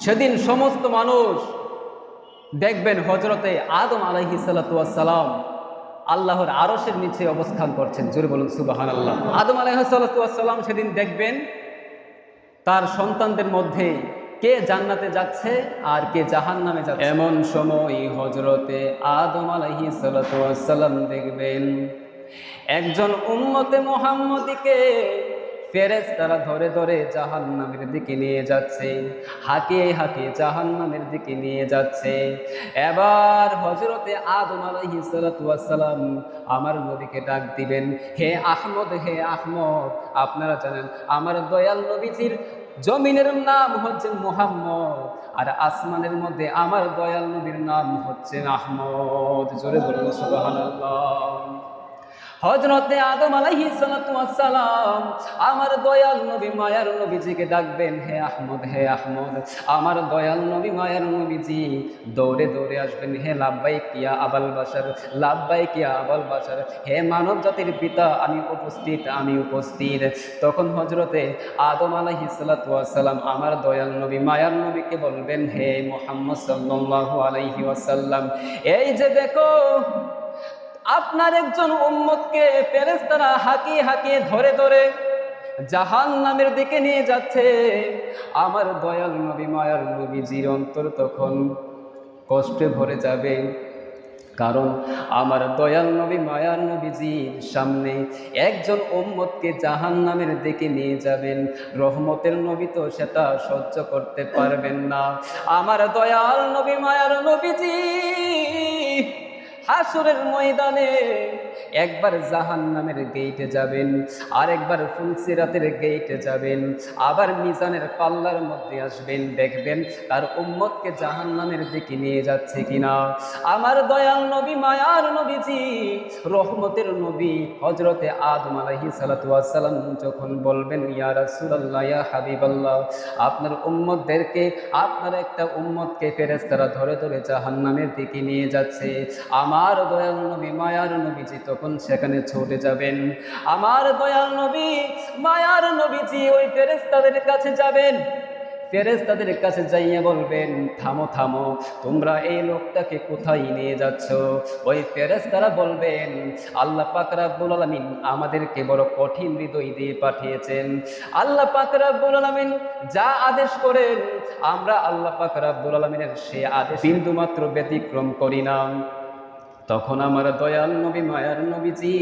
সেদিন সমস্ত মানুষ দেখবেন হযরতে আদম আলাইহিস সালাতু ওয়াস সালাম আল্লাহর আরশের নিচে অবস্থান করছেন। জোরে বলুন সুবহানাল্লাহ। আদম আলাইহিস সালাতু ওয়াস সালাম সেদিন দেখবেন তার সন্তানদের মধ্যে কে জান্নাতে যাচ্ছে আর কে জাহান্নামে যাচ্ছে। এমন সময় হযরতে আদম আলাইহিস সালাতু ওয়াস সালাম দেখবেন একজন উম্মতে মুহাম্মদীকে ফেরেশতারা ধরে ধরে জাহান্নামের দিকে নিয়ে যাচ্ছে, হাঁকিয়ে হাঁকিয়ে জাহান্নামের দিকে নিয়ে যাচ্ছে। এবার হযরতে আদম আলাইহিস সালাতু ওয়াস সালাম আমার নবীকে ডাক দিবেন, হে আহমদ, হে আহমদ, আপনারা জানেন আমার দয়াল নবীজির জমিনের নাম হচ্ছে মুহাম্মদ, আর আসমানের মধ্যে আমার দয়াল নবীর নাম হচ্ছে আহমদ। জোরে বলুন সুবহানাল্লাহ। হযরতে আদম আলাইহিস সালাতু ওয়াস সালাম আমার দয়াল নবী মায়ার নবীজিকে ডাকবেন, হে আহমদ, হে আহমদ। আমার দয়াল নবী মায়ার নবীজি দৌড়ে দৌড়ে আসবেন, হে লাব্বাইক ইয়া আবাল বাশার, লাব্বাইক ইয়া আবাল বাশার, হে মানব জাতির পিতা, আমি উপস্থিত, আমি উপস্থিত। তখন হযরতে আদম আলাইহিস সালাতু ওয়াস সালাম আমার দয়াল নবী মায়ার নবীকে বলবেন, হে মুহাম্মদ সাল্লাল্লাহু আলাইহি ওয়াসাল্লাম, এই যে দেখো আপনার একজন উম্মতকে ফেরেশতারা হাঁকিয়ে হাঁকিয়ে ধরে ধরে জাহান্নামের দিকে নিয়ে যাচ্ছে। আমার দয়াল নবী মায়ার নবীজির অন্তর তখন কষ্টে ভরে যাবে, কারণ আমার দয়াল নবী মায়ার নবীজির সামনে একজন উম্মতকে জাহান্নামের দিকে নিয়ে যাবেন, রহমতের নবী তো সেটা সহ্য করতে পারবেন না। আমার দয়াল নবী মায়ার নবীজি হাসরের ময়দানে একবার জাহান্নামের গেইটে যাবেন, আর একবার ফুলসিরাতের গেইটে যাবেন, আবার মিজানের পাল্লার মধ্যে আসবেন, দেখবেন তার উম্মতকে জাহান্নামের দিকে নিয়ে যাচ্ছে কিনা। আমার দয়াল নবী মায়ার নবীজি রহমতের নবী হযরতে আদম আলাইহিস সালাতু ওয়াস সালাম যখন বলবেন, ইয়া রাসূলুল্লাহ, ইয়া হাবিবাল্লাহ, আপনার উম্মতদেরকে, আপনার একটা উম্মতকে ফেরেশতারা ধরে ধরে জাহান্নামের দিকে নিয়ে যাচ্ছে। আমার দয়াল নবী মায়ার নবীজি তখন সেখানে ছুটে যাবেন। আমার দয়াল নবী মায়ার নবীজি ওই ফেরেশতাদের কাছে যাবেন, ফেরেশতাদের কাছে যাইয়া বলবেন, থামো থামো, তোমরা এই লোকটাকে কোথায় নিয়ে যাচ্ছ? ওই ফেরেশতারা বলবেন, আল্লাহ পাক রব্বুল আলামিন আমাদেরকে বড় কঠিন হৃদয় দিয়ে পাঠিয়েছেন। আল্লাহ পাক রব্বুল আলামিন যা আদেশ করেন আমরা আল্লাহ পাক রব্বুল আলামিনের সে আদেশ বিন্দুমাত্র ব্যতিক্রম করি না। তখন আমার দয়াল নবী মায়ার নবীজি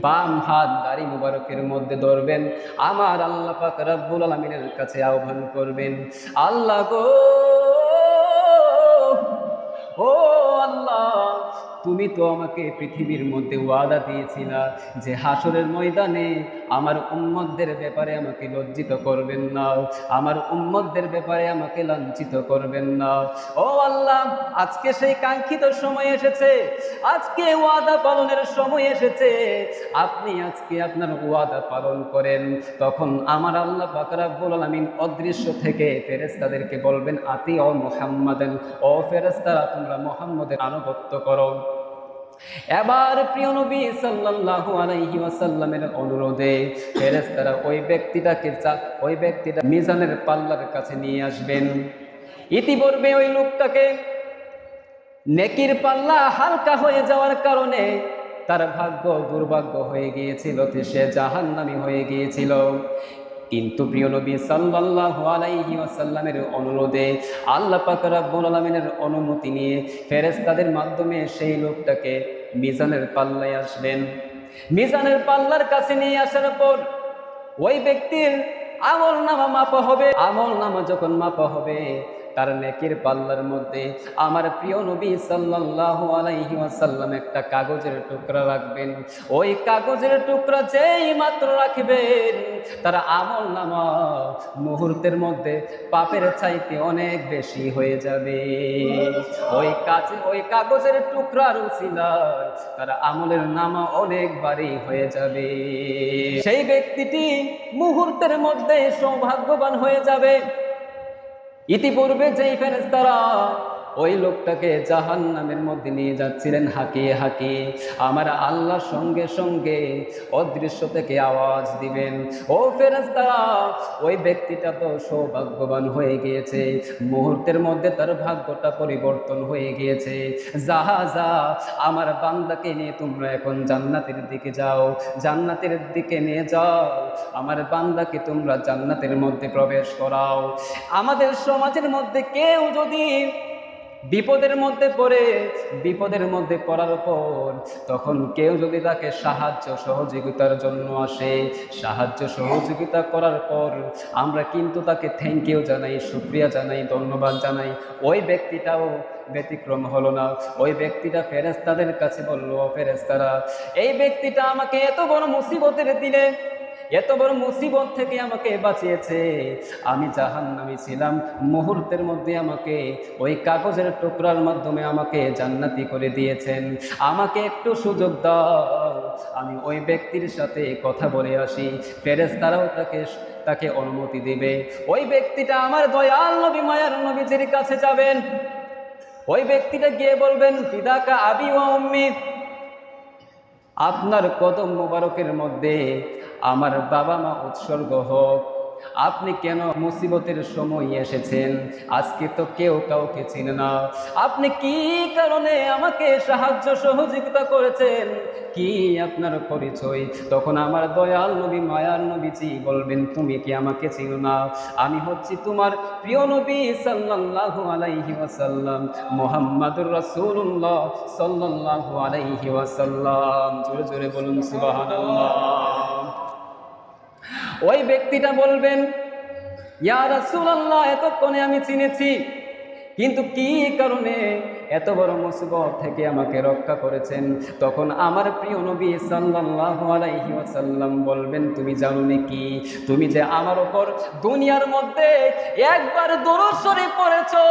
বাম হাত দাড়ি মুবারকের মধ্যে ধরবেন, আমার আল্লাহ পাক রব্বুল আলামিনের কাছে আহ্বান করবেন, আল্লাহ গো, ও আল্লাহ, তুমি তো আমাকে পৃথিবীর মধ্যে ওয়াদা দিয়েছিলা যে হাসরের ময়দানে আমার উম্মতদের ব্যাপারে আমাকে লজ্জিত করবেন না, আমার উম্মতদের ব্যাপারে আমাকে লাঞ্ছিত করবেন না। ও আল্লাহ, আজকে সেই কাঙ্ক্ষিত সময় এসেছে, আজকে ওয়াদা পালনের সময় এসেছে, আপনি আজকে আপনার ওয়াদা পালন করেন। তখন আমার আল্লাহ পাক রব্বুল আলামিন অদৃশ্য থেকে ফেরেশতাদেরকে বলবেন, আতিউ মুহাম্মাদান, ও ফেরেশতারা তোমরা মুহাম্মদের আনুগত্য করো। এবার প্রিয় নবী সাল্লাল্লাহু আলাইহি ওয়াসাল্লামের অনুরোধে ফেরেশতারা ওই ব্যক্তিটা মিজানের পাল্লার কাছে নিয়ে আসবেন। ইতিপূর্বে ওই লোকটাকে নেকির পাল্লা হালকা হয়ে যাওয়ার কারণে তার ভাগ্য দুর্ভাগ্য হয়ে গিয়েছিল, সে জাহান্নামী হয়ে গিয়েছিল। কিন্তু প্রিয় নবী সাল্লাল্লাহু আলাইহি ওয়াসাল্লামের অনুরোধে আল্লাহ পাক রব্বুল আলামিনের অনুমতি নিয়ে ফেরেশতাদের মাধ্যমে সেই লোকটাকে মিজানের পাল্লায় আসবেন। মিজানের পাল্লার কাছে নিয়ে আসার পর ওই ব্যক্তির আমলনামা মাপা হবে। আমলনামা যখন মাপা হবে তার নেকির পাল্লার মধ্যে আমার প্রিয় নবী সাল্লাল্লাহু আলাইহি ওয়াসাল্লাম একটা কাগজের টুকরা রাখবেন। ওই কাগজের টুকরা যেই মাত্র রাখবেন তার আমলনামা মুহূর্তের মধ্যে পাপের চাইতে অনেক বেশি হয়ে যাবে। ওই কাগজের টুকরার উসিলায় তার আমলের নামা অনেক বাড়ি হয়ে যাবে। সেই ব্যক্তিটি মুহূর্তের মধ্যে সৌভাগ্যবান হয়ে যাবে। ইতিপূর্বে যেই ফেরেশতারা ওই লোকটাকে জাহান্নামের মধ্যে নিয়ে যাচ্ছিলেন হাঁকিয়ে হাঁকিয়ে, আমার আল্লাহর সঙ্গে সঙ্গে অদৃশ্য থেকে আওয়াজ দিবেন, ও ফেরেশতারা, ওই ব্যক্তিটা তো সৌভাগ্যবান হয়ে গিয়েছে, মুহূর্তের মধ্যে তার ভাগ্যটা পরিবর্তন হয়ে গিয়েছে, যা যা আমার বান্দাকে নিয়ে তোমরা এখন জান্নাতের দিকে যাও, জান্নাতের দিকে নিয়ে যাও, আমার বান্দাকে তোমরা জান্নাতের মধ্যে প্রবেশ করাও। আমাদের সমাজের মধ্যে কেউ যদি বিপদের মধ্যে পড়ে, বিপদের মধ্যে পড়ার পর তখন কেউ যদি তাকে সাহায্য সহযোগিতার জন্য আসে, সাহায্য সহযোগিতা করার পর আমরা কিন্তু তাকে থ্যাংক ইউ জানাই, শুকরিয়া জানাই, ধন্যবাদ জানাই, ওই ব্যক্তিটাও ব্যতিক্রম হলো না। ওই ব্যক্তিটা ফেরেশতাদের কাছে বলল, ফেরেশতারা, এই ব্যক্তিটা আমাকে এত বড় মুসিবতের দিনে, এত বড় মুসিবত থেকে আমাকে বাঁচিয়েছে, আমি জাহান্নামী ছিলাম, মুহূর্তের মধ্যে আমাকে ওই কাগজের টুকরার মাধ্যমে আমাকে জান্নাতি করে দিয়েছেন, আমাকে একটু সুযোগ দাও, আমি ওই ব্যক্তির সাথে কথা বলে আসি। ফেরেশতারাও তাকে অনুমতি দেবে। ওই ব্যক্তিটা আমার দয়াল নবী মায়ার নবীজির কাছে যাবেন, ওই ব্যক্তিটা গিয়ে বলবেন, ফিদাকা আবি ওয়া উম্মি, আপনার কদম মোবারকের মধ্যে আমার বাবা মা উৎসর্গ হোক, আপনি কেন মুসিবতের সময় এসেছেন, আজকে তো কেউ কাউকে চিনে না, আপনি কি কারণে আমাকে সাহায্য সহযোগিতা করেছেন, কি আপনার পরিচয়? তখন আমার দয়াল নবী মায়ার নবীজি বলবেন, তুমি কি আমাকে চিনো না? আমি হচ্ছি তোমার প্রিয় নবী সাল্লাল্লাহু আলাইহি ওয়াসাল্লাম, মুহাম্মাদুর রাসূলুল্লাহ সাল্লাল্লাহু আলাইহি ওয়াসাল্লাম। জোরে জোরে বলুন সুবহানাল্লাহ। ওই ব্যক্তিটা বলবেন, ইয়া রাসূলুল্লাহ, এতক্ষণে আমি চিনেছি, কিন্তু কি কারণে এত বড় মুসিবত থেকে আমাকে রক্ষা করেছেন? তখন আমার প্রিয় নবী সাল্লাল্লাহু আলাইহি ওয়াসাল্লাম বলবেন, তুমি জানো নাকি, তুমি যে আমার উপর দুনিয়ার মধ্যে একবার দরুদ শরীফ পড়েছো,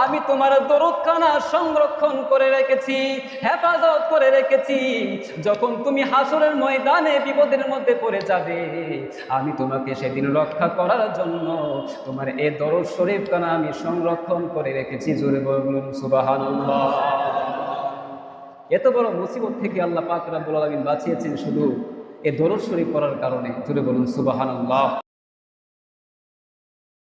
আমি তোমার দরুদখানা সংরক্ষণ করে রেখেছি, হেফাজত করে রেখেছি, যখন তুমি হাসরের ময়দানে বিপদের মধ্যে পড়ে যাবে, আমি তোমাকে সেদিন রক্ষা করার জন্য তোমার এই দরুদ শরীফখানা আমি সংরক্ষণ করে রেখেছি। জোরে বলুন সুবহানাল্লাহ। এত বড় মুসিবত থেকে আল্লাহ পাক রব্বুল আলামিন বাঁচিয়েছেন শুধু এই দরুদ শরীফ পড়ার কারণে। জোরে বলুন সুবহানাল্লাহ।